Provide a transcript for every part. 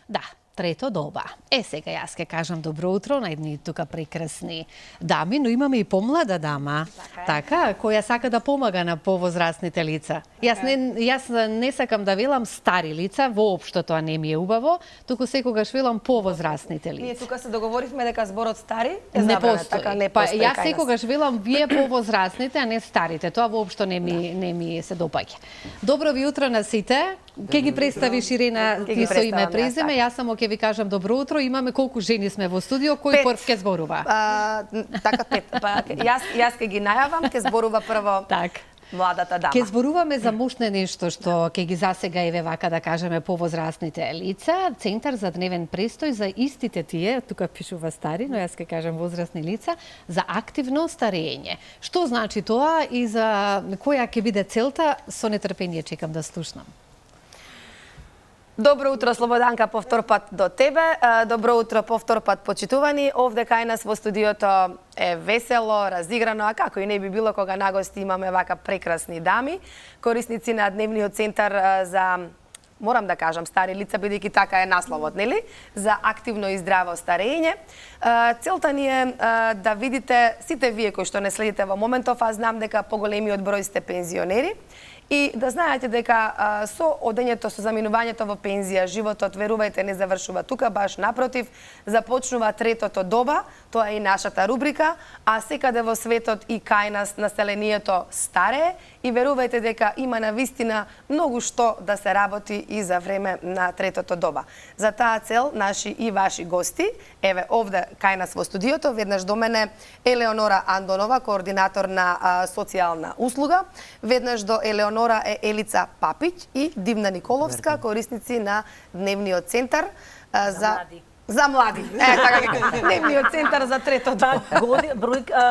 Да, трето доба. Сега јас ке кажам добро утро на едни тука прекрасни дами, но имаме и помлада дама, така, која сака да помага на повозрастните лица. Јас не сакам да велам стари лица, воопшто тоа не ми е убаво, туку секогаш велам повозрастните лица. Ние тука се договоривме дека зборот стари не забранет, постои. така не постои. Јас секогаш велам вие повозрастните, а не старите. Тоа воопшто не ми се допаѓа. Добро ви утро на сите. Ке ги представиш, Ирена, ти со име презиме. Јас само ќе ви кажам добро утро. Имаме колку жени сме во студио, кој прв ќе зборува? Така 5. Јас ќе ги најавам, ќе зборува прво младата дама. Ке зборуваме за мушне нешто што ќе ги засега еве вака да кажеме повозрастните лица. Центар за дневен престој за истите тие, тука пишува стари, но јас ќе кажам возрастни лица, за активно старење. Што значи тоа и за која ќе биде целта? Со нетрпение чекам да слушнам. Добро утро, Слободанка, повтор пат до тебе. Добро утро, повтор пат почитувани. Овде кај нас во студиото е весело, разиграно, а како и не би било кога на гости имаме вака прекрасни дами, корисници на дневниот центар за, морам да кажам, стари лица, бидејќи така е насловот, нели? За активно и здраво старење. Целта ни е да видите, сите вие кои што не следите во моментов, аз знам дека поголемиот број сте пензионери, и да знаете дека со одењето, со заминувањето во пензија, животот, верувајте, не завршува тука, баш напротив, започнува третото доба, тоа е и нашата рубрика, а секаде во светот и кај нас населението старее и верувајте дека има навистина многу што да се работи и за време на третото доба. За таа цел, наши и ваши гости, еве овде кај нас во студиото, веднаш до мене Елеонора Андонова, координатор на социјална услуга, веднаш до Елеонора е Елица Папиќ и Дивна Николовска, корисници на дневниот центар за млади. Така дневниот центар за трето доба.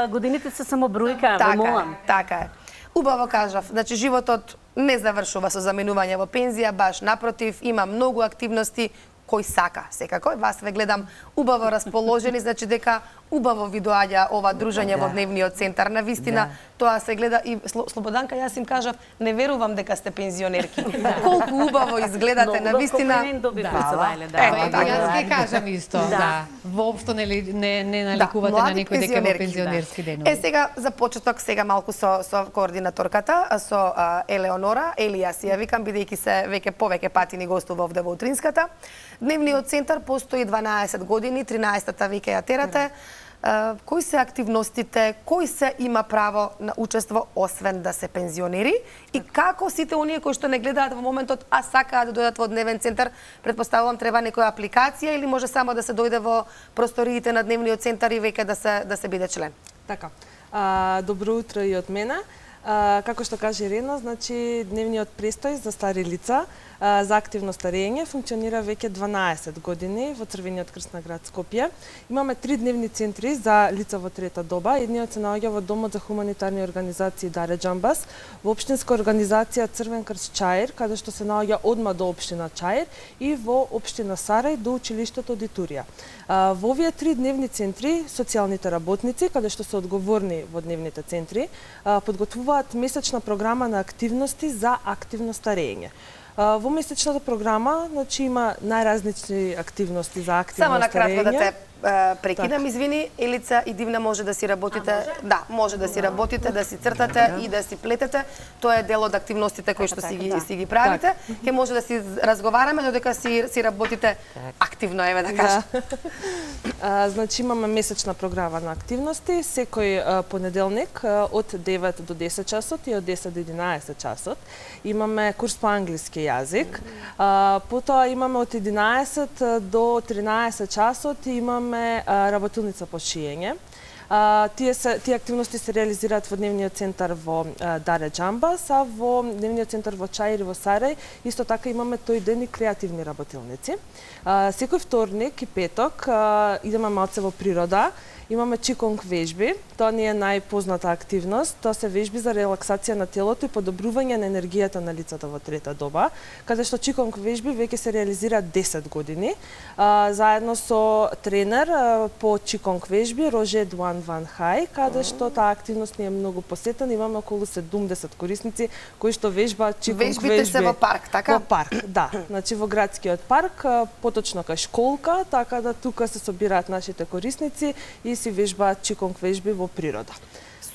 Годините се само бројка, ве молам. Така е. Убаво кажав, значи животот не завршува со заминување во пензија, баш напротив, има многу активности кој сака, секако. Вас ве гледам убаво расположени, значи дека убаво ви доаѓа ова дружење во дневниот центар. Навистина, тоа се гледа и Слободанка, јас им кажав, не верувам дека сте пензионерки. Колку убаво изгледате, навистина. Јас ќе кажам исто, да. Воопшто не наликувате на некој дека во пензионерски денови. Сега за почеток, сега малку со координаторката, со Елеонора, Елија си ја викам, бидејќи се веќе повеќе пати ни гостува овде во утринската. Дневниот центар постои 12 години, 13-та веќе ја терате. Кои се активностите, кој се има право на учество освен да се пензионери и како сите оние кои што не гледаат во моментот, а сакаат да дојдат во дневен центар, предпоставувам треба некоја апликација или може само да се дојде во просториите на дневниот центар и веќе да се биде член? Така. Добро утро и од мене. Како што каже Ирена, значи дневниот престој за стари лица за активно старење функционира веќе 12 години во Црвениот крст на град Скопје. Имаме 3 дневни центри за лица во трета доба. Едниот се наоѓа во Домот за хуманитарни организации Даре Џамбас, во општинска организација Црвен крст Чаир, каде што се наоѓа одма до општина Чаир, и во општина Сарај до училиштето Дитурија. Во овие 3 дневни центри социјалните работници, каде што се одговорни во дневните центри, подготвуваат месечна програма на активности за активно старење. Во месечната програма, значи има најразлични активности за активно старење. Само на кратко да те прекидам, извини, Елица и Дивна, може да си работите, може да си работите, да си цртате и да си плетете. Тоа е дел од активностите кои што си ги правите. Ке може да си разговараме додека си работите активно, еве да кажам. Значи имаме месечна програма на активности, секој понеделник од 9 до 10 часот и од 10 до 11 часот. Имаме курс по англиски јазик. Потоа имаме од 11 до 13 часот и имаме работилница по шиење. Тие активности се реализираат во дневниот центар во Даре Џамбас, а во дневниот центар во Чаир и во Сарај исто така имаме тој ден и креативни работилници. Секој вторник и петок идеме малце во природа. Имаме чиконг вежби, тоа ни е најпозната активност, тоа се вежби за релаксација на телото и подобрување на енергијата на лицата во трета доба, каде што чиконг вежби веќе се реализира 10 години, заедно со тренер по чиконг вежби Роже Дуан Ван Хај, каде што таа активност ни е многу посетена. Имаме околу 70 корисници кои што вежбаат чикунг вежби. Вежбите се во парк, така? Во парк, да. Значи во градскиот парк, поточно кај школка, така да тука се собираат нашите корисници и си вежбаат чикунг вежби во природа.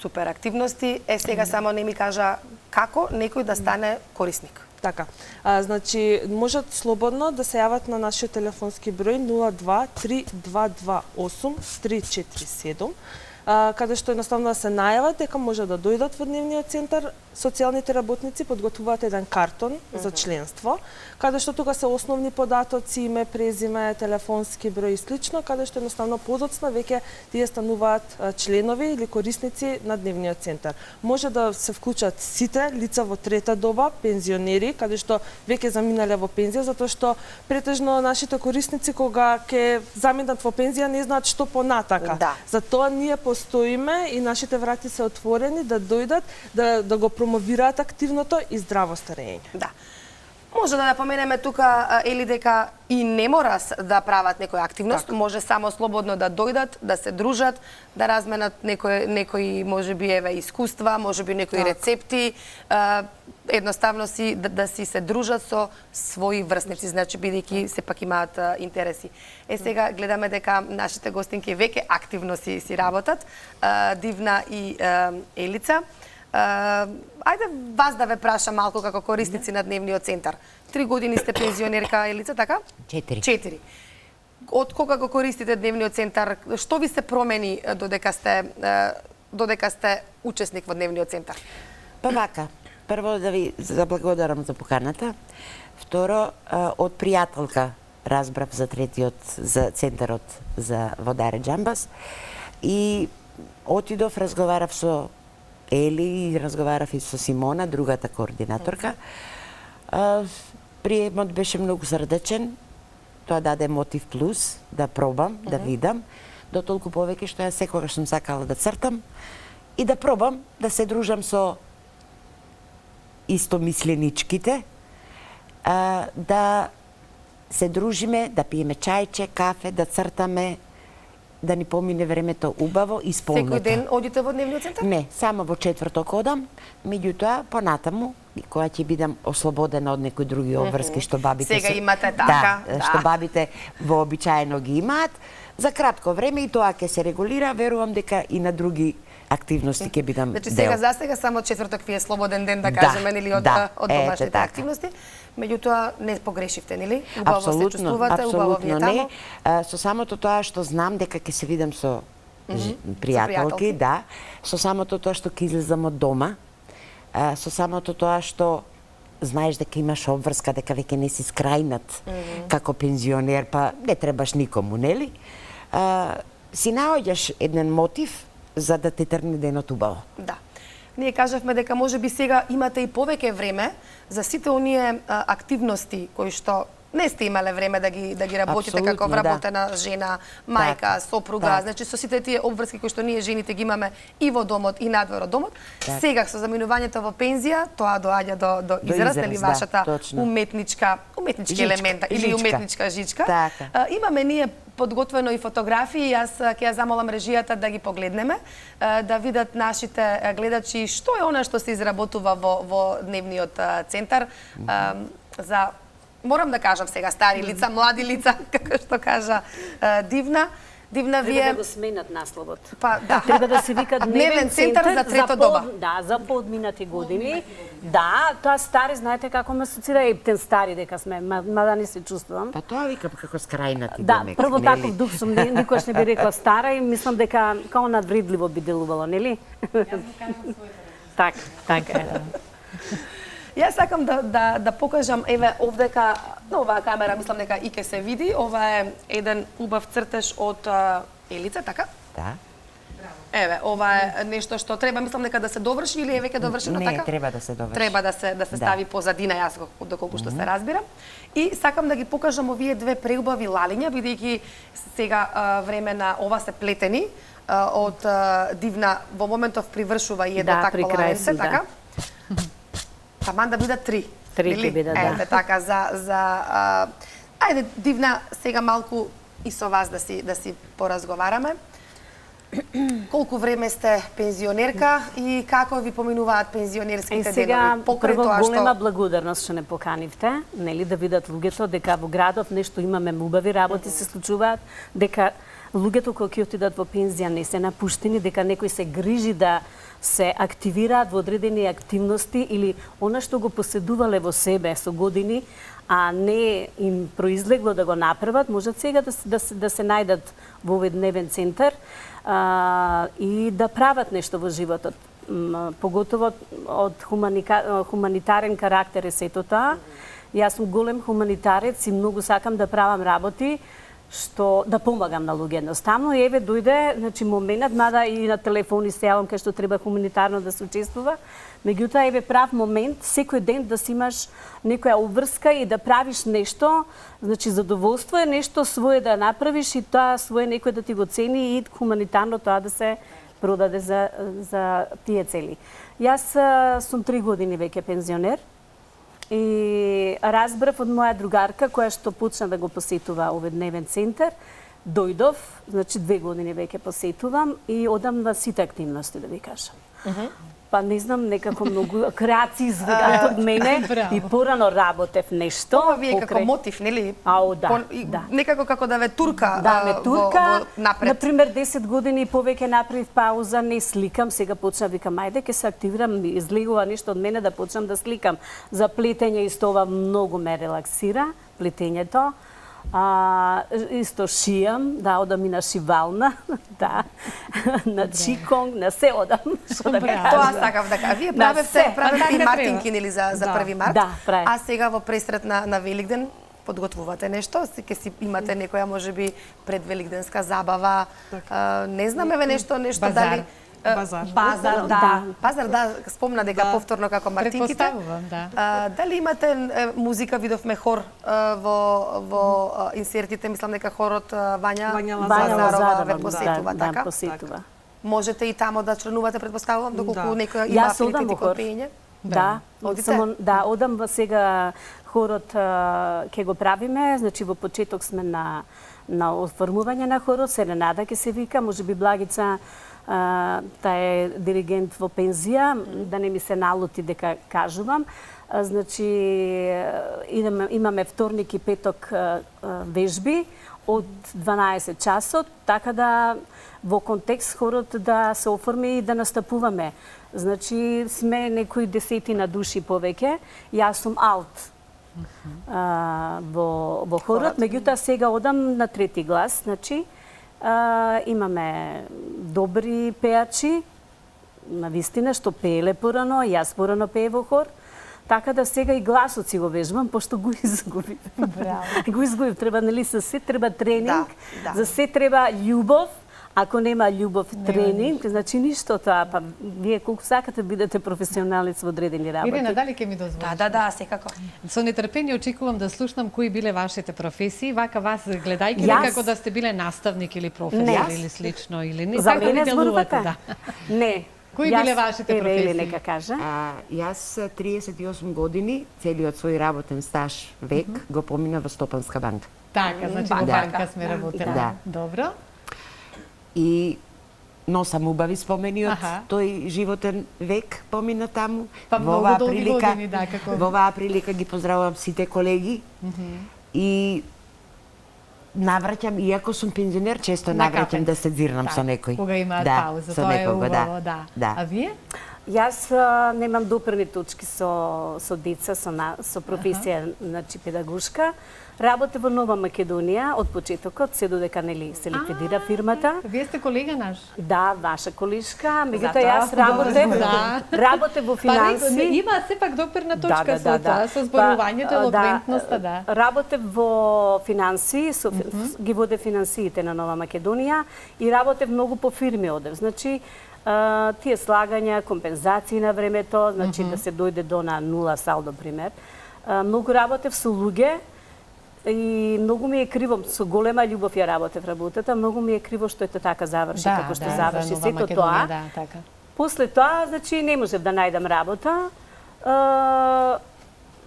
Супер активности. Сега само не ми кажа како некој да стане корисник. Така. Значи, можат слободно да се јават на нашиот телефонски број 02 3228 347, каде што едноставно да се најават дека може да дојдат во дневниот центар. Социјалните работници подготвуваат еден картон за членство, каде што тука се основни податоци, име, презиме, телефонски број и слично, каде што едноставно подоцна веќе тие стануваат членови или корисници на дневниот центар. Може да се вклучат сите лица во трета доба, пензионери, каде што веќе заминале во пензија, затоа што претежно нашите корисници кога ќе заминат во пензија не знаат што понатака. Да. Затоа ние постоиме и нашите врати се отворени да дојдат, да го промовираат активното и здраво старење. Да. Може да напоменеме тука, Ели, дека и не мора да прават некоја активност, така. Може само слободно да дојдат, да се дружат, да разменат некои можеби искуства, можеби некои рецепти, едноставно да си се дружат со своји врсници, значи бидејќи сепак имаат интереси. Сега гледаме дека нашите гостинки веќе активно си работат, Дивна и Елица. Ајде вас да ве прашам малку како корисници на дневниот центар. 3 години сте пензионерка, Елица, така? 4. Од кога го користите дневниот центар? Што ви се промени додека сте учесник во дневниот центар? Па вака, прво да ви заблагодарам за поканата. Второ, од пријателка разбрав за за центарот за Водаре Џамбас и отидов, разговарав со Ели и разговарав и со Симона, другата координаторка. Приемот беше многу срдечен. Тоа даде мотив плюс да пробам, да видам. До толку повеќе што ја секогаш сум сакала да цртам и да пробам да се дружам со истомисленичките, да се дружиме, да пиеме чајче, кафе, да цртаме, да ни помине времето убаво и сполнето. Секој ден одите во дневниот центар? Не, само во четврток одам, меѓутоа понатаму, кога ќе бидам ослободена од некои други обврски што бабите Сега имате така, да, што бабите вообичаено ги имаат, за кратко време и тоа ќе се регулира, верувам дека и на други активности ќе бидам значи, дел. сега за сега само четврток ви е слободен ден, да кажеме, нели, од домашните активности. Меѓутоа, не погрешивте, нели? Убаво се чувствувате, убаво ви е таму. Не. Со самото тоа што знам дека ќе се видам со пријателки, да. Со самото тоа што ќе излезам од дома, со самото тоа што знаеш дека имаш обврска, дека веќе не си скрајнат како пензионер, па не требаш никому, нели? Си наоѓаш еден мотив за да те тргне денот убаво. Да. Ние кажавме дека можеби сега имате и повеќе време за сите оние активности кои што не сте имале време да ги работите како вработена жена, мајка, сопруга, значи со сите тие обврски кои што ние жените ги имаме и во домот и надвор од домот. Сега со заминувањето во пензија, тоа доаѓа до израз, нели, вашата уметнички елемента или уметничка жичка. Имаме ние подготвено и фотографии, јас ќе ја замолам режијата да ги погледнеме, да видат нашите гледачи што е она што се изработува во дневниот центар за, морам да кажам сега, стари лица, млади лица, како што кажа Дивна. Дивна, вие... Треба да го сменат насловот. Па, да. Треба да се вика Дневен центар за трета доба. Да, за поодминати години. Да, тоа стари, знаете како ме асоцира ептен стари дека сме, мада не се чувствувам. Па тоа викам како скрајнати да, домек. Прво таков дух сум, никош не би рекла стара и мислам дека као надвредливо би делувало, нели? Така е. Јас сакам да покажам, еве, овдека, на оваа камера, мислам дека и ке се види, ова е еден убав цртеж од Елица, така? Да. Еве, ова е нешто што треба, мислам дека да се доврши или е веќе довршено, така? Не, треба да се доврши. Треба да се стави позадина, јас доколку што се разбирам. И сакам да ги покажам овие две преубави лалиња, бидејќи сега време на ова се плетени од Дивна, во моментов привршува и едно такво лаленце, така? Таман да бидат 3. 3 ќе бидат, да. Ете, така, ајде, Дивна, сега малку и со вас да си поразговараме. Колку време сте пензионерка и како ви поминуваат пензионерските Сега, денови? Покрај прво тоа голема што благодарност што не поканивте, нели, да видат луѓето дека во градот нешто имаме убави работи се случуваат, дека луѓето кои отидат во пензија не се напуштени, дека некој се грижи да се активираат во одредени активности или она што го поседувале во себе со години, а не им произлегло да го направат, можат сега да се најдат во овој дневен центар и да прават нешто во животот. Поготово од хуманитарен карактер е сето тоа. Јас сум голем хуманитарец и многу сакам да правам работи што да помагам на луѓе едноставно. И еве дојде, значи моментот, мада и на телефони се јавам кај што треба хуманитарно да се учествува. Меѓутоа еве прав момент секој ден да си имаш некоја обврска и да правиш нешто, значи задоволство е нешто свое да направиш и тоа свое некој да ти го цени и хуманитарно тоа да се продаде за тие цели. Јас сум 3 години веќе пензионер. И разбрав од моја другарка која што почна да го посетува овој дневен центар, дојдов, значи 2 години веќе посетувам и одам на сите активности, да ви кажам. Па не знам, некако многу креации извикат од мене и порано работев нешто. ова ви е како мотив, нели? Ау, да, да. Некако како да ве турка, да, ме турка. во напред. Например, 10 години и повеќе направив пауза, не сликам, сега почнав викам, ајде ќе се активирам, излегува нешто од мене да почнам да сликам. За плетење исто ова многу ме релаксира, плетењето. Исто шијам, да, одам и на шивална, да, на чиконг, на се одам. Тоа сакав да кажам. Вие правевте и мартинки, нели, за 1 март? Да, правев. А сега во пресрет на Великден подготвувате нешто? Ќе си имате некоја можеби предвеликденска забава? Не знам, еве нешто дали Базар, да. Пазар, да, спомна дека повторно како мартинките. Предпоставувам, да. Дали имате музика, видовме хор во инсертите, мислам дека хорот Вања Лазарова ве посетува, така? Да, посетува. Можете и тамо да членувате, предпоставувам, доколку некој има афинитет кон пеење? Да, одам во сега хорот ќе го правиме, значи во почеток сме на оформување на хорот, Серенада ќе се вика, можеби Благица таа е диригент во пензија, да не ми се налути дека кажувам. Значи, имаме вторник и петок вежби од 12 часот, така да во контекст хорот да се оформи и да настапуваме. Значи, сме некои десетина души повеќе, јас сум алт во хорот, меѓутоа сега одам на трети глас, значи, имаме добри пеачи, на вистина, што пееле порано, јас порано пее во хор, така да сега и гласот си го вежбам, пошто го изгубив. Го изгубив, треба, нели, за се треба тренинг, за се треба љубов, ако нема љубов, тренинг, значи ништо тоа, па вие колку сакате бидете професионалец во одредени работи. Ирина, дали ќе ми дозволиш? Да, секако. Со нетрпение очекувам да слушнам кои биле вашите професии, вака вас гледајќи како да сте биле наставник или професор или слично, или не, за како мене делувате, зборувате? да. Не. Кои биле вашите професии? Нека кажа. Јас 38 години, целиот свој работен стаж век, го помина во Стопанска банка. Така, значи во банка сме работели. Да. Добро. И носам убави спомени од тој животен век помина таму. Па многу долги години, да, како... Во оваа прилика ги поздравувам сите колеги и навраќам, иако сум пензионер, често навраќам да се дзирнам со некој. Кога имаат пауза, тоа е убаво, да. А вие? Јас немам допирни точки со деца, со професија, значи педагошка. Работе во Нова Македонија од почетокот, се додека нели се ликвидира фирмата. Вие сте колега наш? Да, ваша колишка, меѓутоа јас работев во финанси. Има сепак допирна точка со тоа, со зборувањето, елоквентноста, да. Работев во финанси, ги воде финансиите на Нова Македонија и работев многу по фирми одев. Значи, тие слагања, компензации на времето, значи да се дојде до на нула салдо, пример. Многу работев со луѓе и многу ми е криво, со голема љубов ја работев работата, многу ми е криво што ето така заврши, како што заврши сето тоа. После тоа, значи, не можев да најдам работа.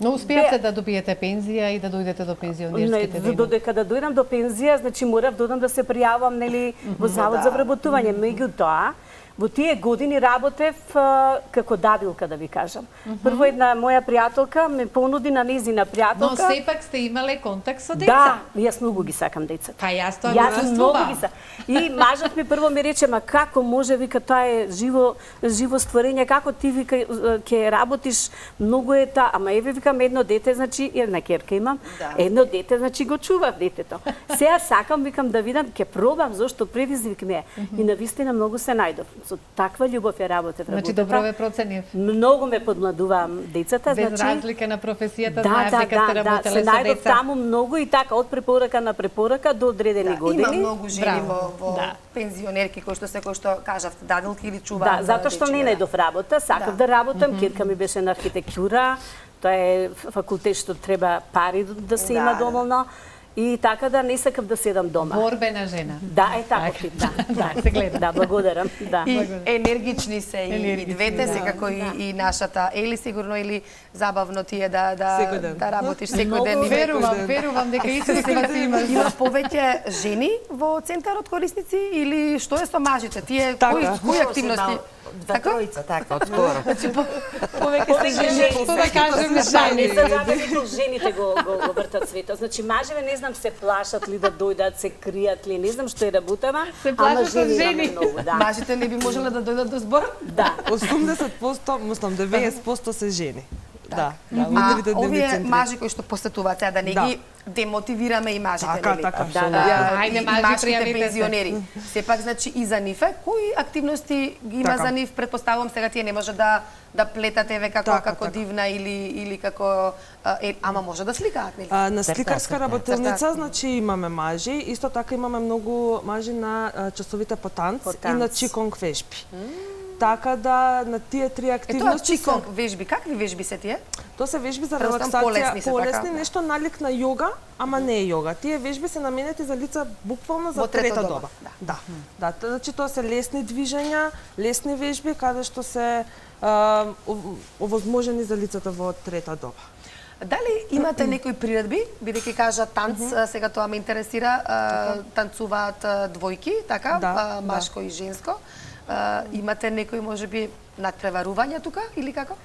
Но успеавте да добиете пензија и да дојдете до пензионерските денови? Додека да дојдам до пензија, значи морав да одам да се пријавам, нели, во завод за вработување. Меѓутоа, во тие години работев како дадилка, да ви кажам. Прво една моја пријателка ме понуди на незина пријателка. Но сепак сте имале контакт со деца? Да, јас многу ги сакам децата. Па јас тоа Јас го многу чувам. ги сакам. И мажот ми прво ми рече, ма како може, вика, тоа е живо створење, како ти, вика, ќе работиш, многу е та, ама еве, викам, едно дете, значи, една керка имам, едно дете, значи, го чував детето. Сега сакам, викам, да видам, ќе пробам, зошто превизвик ме. И навистина многу се најдов. Со таква љубов ја работев. Значи, добро ве проценив. Многу ме подмладуваа децата, Без значи... разлика на професијата, знаев дека сте работеле се со најдов деца. таму многу и така, од препорака на препорака до одредени години. Има многу жени во Да. пензионерки кои што кажавте, дадилки или чуваат. Да, затоа што не најдов работа, сакав да работам, кирка ми беше на архитектура, тоа е факултет што треба пари да се има доволно. И така да не сакав да седам дома. Борбена жена. Да, е таков тип, да. Се гледа. Да, благодарам. Да. И енергични се и двете, секако и нашата Ели сигурно или забавно ти е да работиш секој ден. Верувам дека исто се има. Има повеќе жени во центарот корисници или што е со мажите? Тие кои активности? Два тројца, така, отскоро. Повеќе се жени. Да кажеме Не жени. се забавите, жените го вртат светот. Значи, мажеве не знам се плашат ли да дојдат, се кријат ли, не знам што е работава, Се плашат од жени. многу, да. Мажите не би можеле да дојдат до збор? Да. 80%, мислам 90% се жени. Да, А индивидуални овие центри. мажи кои што посетуваат, сега да не ги демотивираме и мажите, Така, нели? така, Да, да. Ајде, И мажи, мажите пријавите се. пензионери. Сепак, значи, и за нив е, кои активности ги има Така. за нив? Предпоставувам сега тие не може да плетате еве како дивна или како ама може да сликаат, нели? На сликарска Цртаат. работилница, значи имаме мажи, исто така имаме многу мажи на часовите по танц По и на танц. чиконг вежби. Така да на тие три Тоа активности чиконг вежби, какви вежби се тие? Тоа се вежби за Предпоставам, релаксација, полесни се, полесни, така? нешто налик на јога, ама не е јога. Тие вежби се наменети за лица буквално за Во трета трета доба, доба. Да, значи тоа се лесни движења, лесни вежби каде што се овозможени за лицата во трета доба. Дали имате некои приредби, бидејќи кажа танц, сега тоа ме интересира, танцуваат двојки, така, Да, машко и женско. Имате некои можеби надпреварувања тука или како?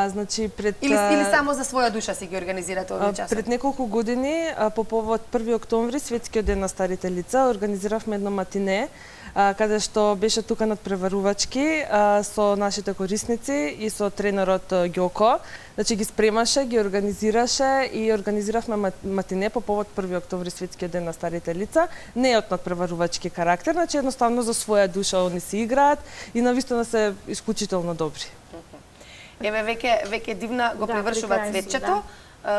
Значи пред Или само за своја душа си ги организирате овие часови? Пред неколку години, по повод 1 октомври, Светскиот ден на старите лица, организиравме едно матине, каде што беше тука надпреварувачки со нашите корисници и со тренерот Ѓоко. Значи ги спремаше, ги организираше и организиравме матине по повод 1 октомври, Светскиот ден на старите лица. Не е од надпреварувачки карактер, значи едноставно за своја душа они си играат и навистина се исклучително добри. Еве веќе дивна го Да, превршува прекрасно, цветчето.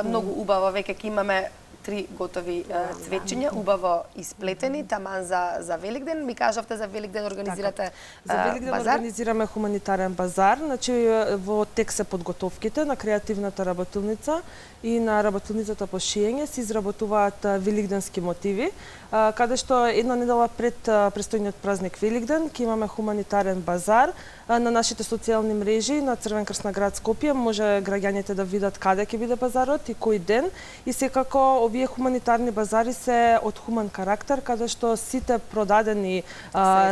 Многу убаво веќе ќе имаме 3 готови цветчиња, убаво исплетени, таман за Великден. Ми кажавте за Великден организирате За Великден базар. организираме хуманитарен базар, значи во тек се подготовките на креативната работилница и на работилницата по шиење се изработуваат великденски мотиви, каде што една недела пред престојниот празник Великден ќе имаме хуманитарен базар на нашите социјални мрежи на Црвен крст на град Скопје може граѓаните да видат каде ќе биде базарот и кој ден и секако овие хуманитарни базари се од хуман карактер каде што сите продадени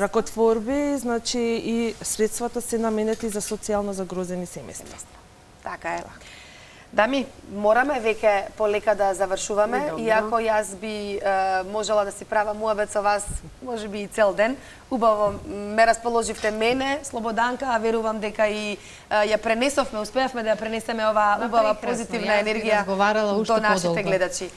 ракотворби, значи и средствата се наменети за социјално загрозени семејства. Така е. Дами, мораме веќе полека да завршуваме, иако јас би можела да си правам муабет со вас, можеби и цел ден. Убаво ме расположивте мене, Слободанка, а верувам дека и ја пренесовме, успеавме да ја пренесеме оваа убава позитивна енергија до нашите гледачи.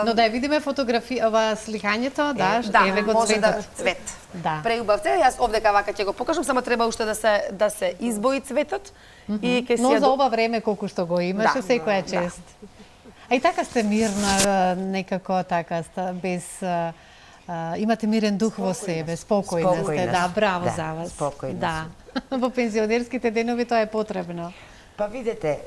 Но да ја видиме ова сликањето, да, еве го може да цветот. цвет. Да. Преубав цвет, јас овдека вака ќе го покажам, само треба уште да се избои цветот и ќе Но си за ова време колку што го имаше, секоја чест. А и така сте мирна, некако така, без... имате мирен дух во себе, спокојна сте, да, браво Да, за вас. спокојна Да. Во пензионерските денови тоа е потребно. Па видете,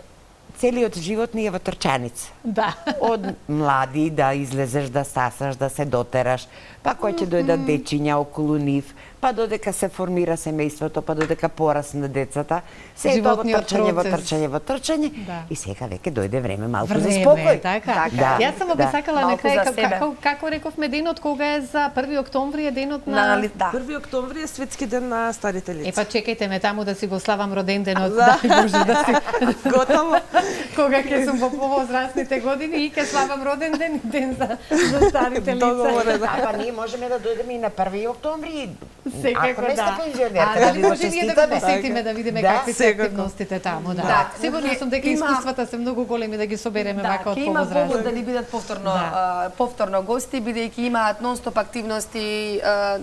целиот живот ни е во трчаница. Да. Од млади да излезеш, да стасаш, да се дотераш, па кој ќе дојдат дечиња околу нив, па додека се формира семејството, па додека порасна децата, се е тоа во Животниот трчање, во процес. трчање, Да. и сега веќе дојде време малку за Време, спокој. така. Да, Јас само би да. сакала на Малку крај, за себе. како рековме денот, кога е за 1 октомври е денот на... Да. 1 октомври е светски ден на старите лица. Па чекајте ме таму да си го славам роден денот, Да. дај Боже да си... Готово. Кога ќе сум во повозрастните години и ќе славам роден ден и ден за старите лица. Договорено. Па ние можеме да дојдеме и на 1 октомври. Секако Ако не сте да. пензионерка, А да ви го може вие да го честитаме. посетиме да видиме Да, какви се секако. активностите таму, да. Да. Сигурна сум дека Има- искуствата се многу големи да ги собереме вака од ќе има повод повозрастни. да ни бидат повторно Да. повторно гости, бидејќи имаат нон-стоп активности,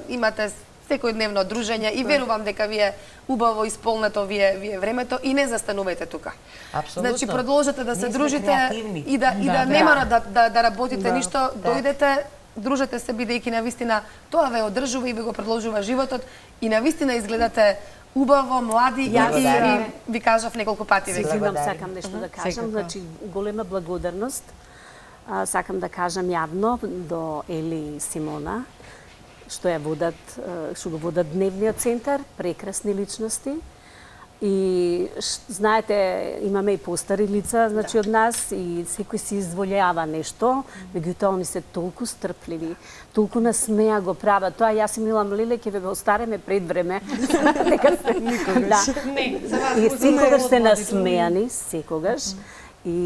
имате секојдневно дружење и верувам дека ви е убаво исполнето вие времето и не застанувајте тука. Апсолутно. Значи продолжете да се Ние сме дружите креативни. и да Да, не да. мора да работите ништо, дојдете, дружете се бидејќи навистина тоа ве одржува и ви го продолжува животот и навистина изгледате убаво, млади и ви кажав неколку пати веќе. Извинам, Благодарим. сакам нешто да кажам. Секако. Значи, голема благодарност. Сакам да кажам јавно до Ели и Симона, што го водат дневниот центар, прекрасни личности. И знаете, имаме и постари лица, значи од нас и секој си изволјава нешто, меѓутоа они се толку стрпливи, толку насмеа го прават тоа. Јас си милам, леле, ќе ве остареме пред време. Дека се никогаш. Не, за вас И го секогаш се знаем. насмеани, секогаш. И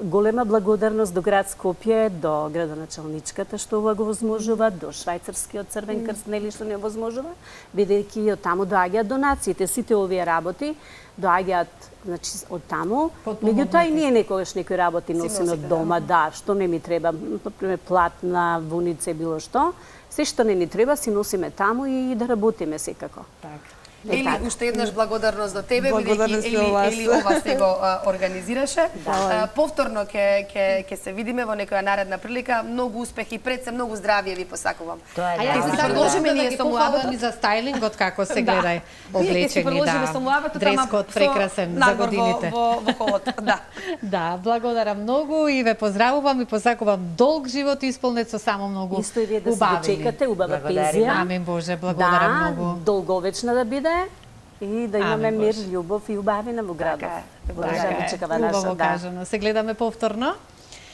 голема благодарност до град Скопје, до градоначалничката што ова го возможува, до швајцарскиот Црвен крст, нели што не возможува, бидејќи од таму доаѓаат донациите, сите овие работи доаѓаат, значи од таму. Меѓутоа и ние некогаш некои работи носиме од дома, да, што не ми треба, например платна, вунице, било што. Се што не ни треба си носиме таму и да работиме секако. Така. Ели, уште еднаш благодарност до тебе, Благодарност бидејќи до вас. Ели ова се го организираше. Повторно ќе се видиме во некоја наредна прилика. Многу успех и пред се многу здравје ви посакувам. Тоа е А јас да. се продолжиме продолжиме ние да со ги похвалувам муабетот. и за стайлингот како се гледај Вие ќе си облечени, продолжиме со муабетот, ама Дрескот со прекрасен за надвор годините. во холот, да. Да, благодарам многу и ве поздравувам и посакувам долг живот исполнет со само многу Исто и вие да се убави. дочекате, убава Благодарим. пензија. Амин Боже, благодарам Да, многу. долговечна да биде и да имаме Амин, мир, Боже. љубов и убавина во градот. Така е. Во Така држава е, чекава наша, убаво да. кажано. Се гледаме повторно.